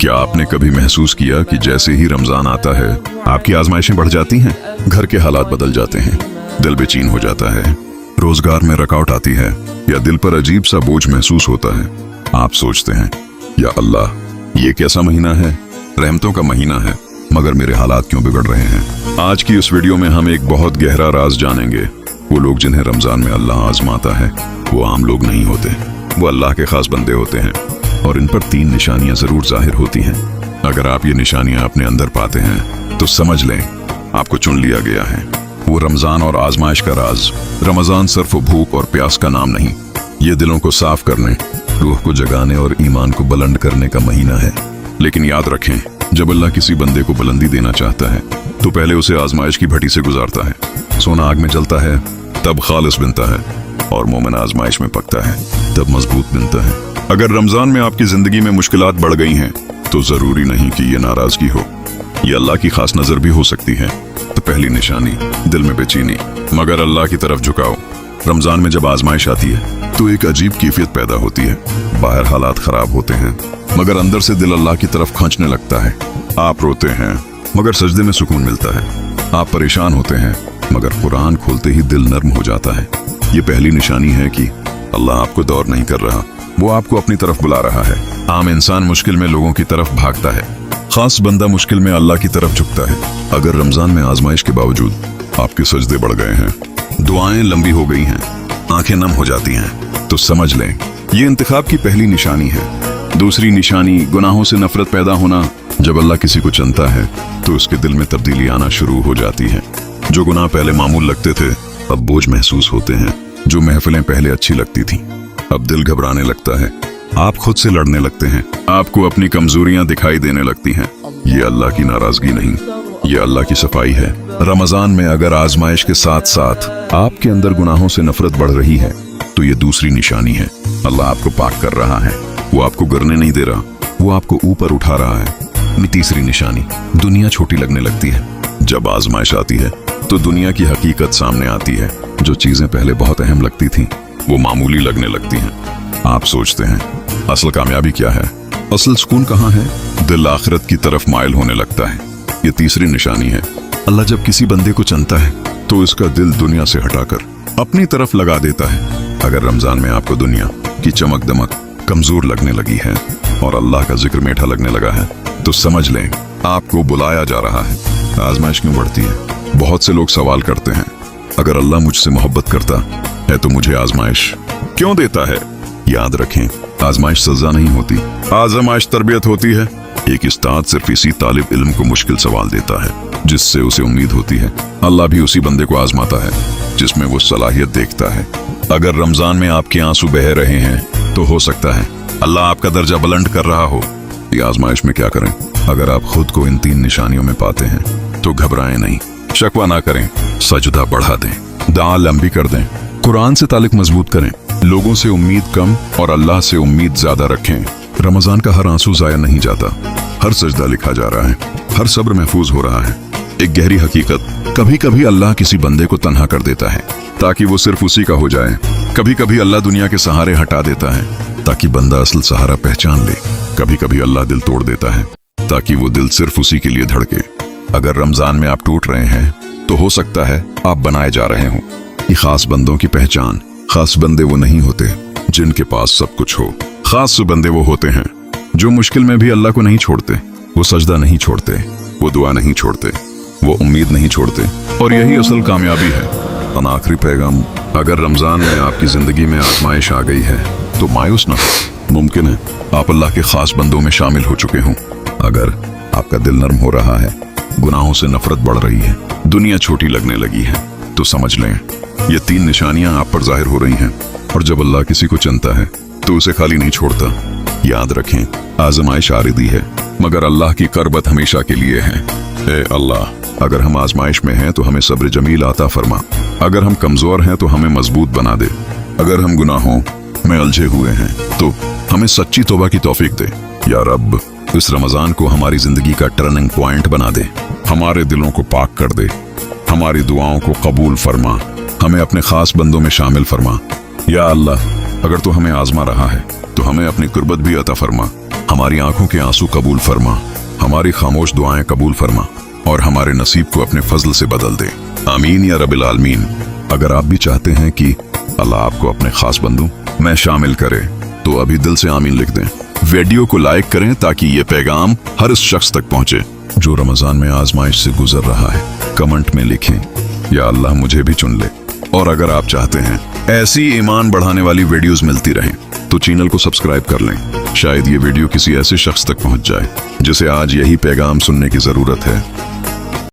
क्या आपने कभी महसूस किया कि जैसे ही रमजान आता है आपकी आजमाइशें बढ़ जाती हैं, घर के हालात बदल जाते हैं, दिल बेचैन हो जाता है, रोजगार में रुकावट आती है या दिल पर अजीब सा बोझ महसूस होता है। आप सोचते हैं, या अल्लाह ये कैसा महीना है, रहमतों का महीना है, मगर मेरे हालात क्यों बिगड़ रहे हैं। आज की इस वीडियो में हम एक बहुत गहरा राज जानेंगे। वो लोग जिन्हें रमजान में अल्लाह आजमाता है वो आम लोग नहीं होते, वो अल्लाह के खास बंदे होते हैं और इन पर 3 निशानियां जरूर जाहिर होती हैं। अगर आप ये निशानियां अपने अंदर पाते हैं तो समझ लें आपको चुन लिया गया है। वो रमजान और आजमाइश का राज। रमजान सिर्फ भूख और प्यास का नाम नहीं, ये दिलों को साफ करने, रूह को जगाने और ईमान को बुलंद करने का महीना है। लेकिन याद रखें, जब अल्लाह किसी बंदे को बुलंदी देना चाहता है तो पहले उसे आजमाइश की भट्टी से गुजारता है। सोना आग में जलता है तब खालिस बनता है और मोमिन आजमाइश में पकता है तब मजबूत बनता है। अगर रमजान में आपकी जिंदगी में मुश्किलात बढ़ गई हैं तो जरूरी नहीं कि ये नाराजगी हो, ये अल्लाह की खास नजर भी हो सकती है। तो पहली निशानी, दिल में बेचैनी मगर अल्लाह की तरफ झुकाओ। रमजान में जब आजमाइश आती है तो एक अजीब कैफियत पैदा होती है। बाहर हालात खराब होते हैं मगर अंदर से दिल अल्लाह की तरफ खींचने लगता है। आप रोते हैं मगर सजदे में सुकून मिलता है। आप परेशान होते हैं मगर कुरान खोलते ही दिल नर्म हो जाता है। ये पहली निशानी है कि अल्लाह आपको दौर नहीं कर रहा, वो आपको अपनी तरफ बुला रहा है। आम इंसान मुश्किल में लोगों की तरफ भागता है, खास बंदा मुश्किल में अल्लाह की तरफ झुकता है। अगर रमजान में आजमाइश के बावजूद आपके सजदे बढ़ गए हैं, दुआएं लंबी हो गई हैं, आंखें नम हो जाती हैं, तो समझ लें ये इंतखाब की पहली निशानी है। दूसरी निशानी, गुनाहों से नफरत पैदा होना। जब अल्लाह किसी को चुनता है तो उसके दिल में तब्दीली आना शुरू हो जाती है। जो गुनाह पहले मामूल लगते थे अब बोझ महसूस होते हैं। जो महफिलें पहले अच्छी लगती थी अब दिल घबराने लगता है। आप खुद से लड़ने लगते हैं, आपको अपनी कमजोरियां दिखाई देने लगती हैं। ये अल्लाह की नाराजगी नहीं, ये अल्लाह की सफाई है। रमजान में अगर आजमाइश के साथ साथ आपके अंदर गुनाहों से नफरत बढ़ रही है तो ये दूसरी निशानी है। अल्लाह आपको पाक कर रहा है, वो आपको गिरने नहीं दे रहा, वो आपको ऊपर उठा रहा है। तीसरी निशानी, दुनिया छोटी लगने लगती है। जब आजमाइश आती है तो दुनिया की हकीकत सामने आती है। जो चीजें पहले बहुत अहम लगती थी वो मामूली लगने लगती हैं। आप सोचते हैं असल कामयाबी क्या है, असल सुकून कहाँ है। दिल आखिरत की तरफ माइल होने लगता है। ये तीसरी निशानी है। अल्लाह जब किसी बंदे को चुनता है तो उसका दिल दुनिया से हटाकर अपनी तरफ लगा देता है। अगर रमजान में आपको दुनिया की चमक दमक कमजोर लगने लगी है और अल्लाह का जिक्र मीठा लगने लगा है तो समझ लें आपको बुलाया जा रहा है। आजमाइश क्यों बढ़ती है? बहुत से लोग सवाल करते हैं, अगर अल्लाह मुझसे मोहब्बत करता है तो मुझे आजमाइश क्यों देता है? याद रखें, आजमाइश सजा नहीं होती, आजमाइश तरबियत होती है। एक उस्ताद सिर्फ इसी तालिब इल्म को मुश्किल सवाल देता है जिससे उसे उम्मीद होती है। अल्लाह भी उसी बंदे को आजमाता है जिसमें वो सलाहियत देखता है। अगर रमजान में आपके आंसू बह रहे हैं तो हो सकता है अल्लाह आपका दर्जा बुलंद कर रहा हो। ये आजमाइश में क्या करें? अगर आप खुद को इन 3 निशानियों में पाते हैं तो घबराएं नहीं, शकवा ना करें, सजदा बढ़ा दें, दुआ लंबी कर दें, कुरान से ताल्लुक मजबूत करें, लोगों से उम्मीद कम और अल्लाह से उम्मीद ज्यादा रखें। रमजान का हर आंसू जाया नहीं जाता, हर सजदा लिखा जा रहा है, हर सब्र महफूज हो रहा है। एक गहरी हकीकत, कभी कभी अल्लाह किसी बंदे को तन्हा कर देता है ताकि वो सिर्फ उसी का हो जाए। कभी कभी अल्लाह दुनिया के सहारे हटा देता है ताकि बंदा असल सहारा पहचान ले। कभी कभी अल्लाह दिल तोड़ देता है ताकि वो दिल सिर्फ उसी के लिए धड़के। अगर रमजान में आप टूट रहे हैं तो हो सकता है आप बनाए जा रहे हों। ये खास बंदों की पहचान, खास बंदे वो नहीं होते जिनके पास सब कुछ हो। खास बंदे वो होते हैं जो मुश्किल में भी अल्लाह को नहीं छोड़ते, वो सजदा नहीं छोड़ते, वो दुआ नहीं छोड़ते, वो उम्मीद नहीं छोड़ते। और यही असल कामयाबी है। आखिरी पैगाम, अगर रमजान में आपकी जिंदगी में आजमाइश आ गई है तो मायूस ना हो। मुमकिन है आप अल्लाह के खास बंदों में शामिल हो चुके हों। अगर आपका दिल नर्म हो रहा है, गुनाहों से नफरत बढ़ रही है, दुनिया छोटी लगने लगी है, तो समझ लें ये 3 निशानियां आप पर जाहिर हो रही हैं। और जब अल्लाह किसी को चुनता है तो उसे खाली नहीं छोड़ता। याद रखें, आजमाइश आरिदी है मगर अल्लाह की करबत हमेशा के लिए है। ए अल्लाह, अगर हम आजमाइश में हैं तो हमें सब्र जमील आता फरमा। अगर हम कमजोर हैं तो हमें मजबूत बना दे। अगर हम गुनाहों में उलझे हुए हैं तो हमें सच्ची तौबा की तौफीक दे। या रब, इस रमजान को हमारी जिंदगी का टर्निंग पॉइंट बना दे, हमारे दिलों को पाक कर दे, हमारी दुआओं को कबूल फरमा, हमें अपने खास बंदों में शामिल फरमा। या अल्लाह, अगर तू हमें आजमा रहा है तो हमें अपनी कुर्बत भी अता फरमा। हमारी आंखों के आंसू कबूल फरमा, हमारी खामोश दुआएं कबूल फरमा और हमारे नसीब को अपने फजल से बदल दे। आमीन या रब्बिल आलमीन। अगर आप भी चाहते हैं कि अल्लाह आपको अपने खास बंदों में शामिल करे तो अभी दिल से आमीन लिख दें। वीडियो को लाइक करें ताकि ये पैगाम हर उस शख्स तक पहुंचे जो रमजान में आजमाइश से गुजर रहा है। कमेंट में लिखें या अल्लाह मुझे भी चुन ले। और अगर आप चाहते हैं ऐसी ईमान बढ़ाने वाली वीडियोस मिलती रहें तो चैनल को सब्सक्राइब कर लें। शायद ये वीडियो किसी ऐसे शख्स तक पहुंच जाए जिसे आज यही पैगाम सुनने की जरूरत है।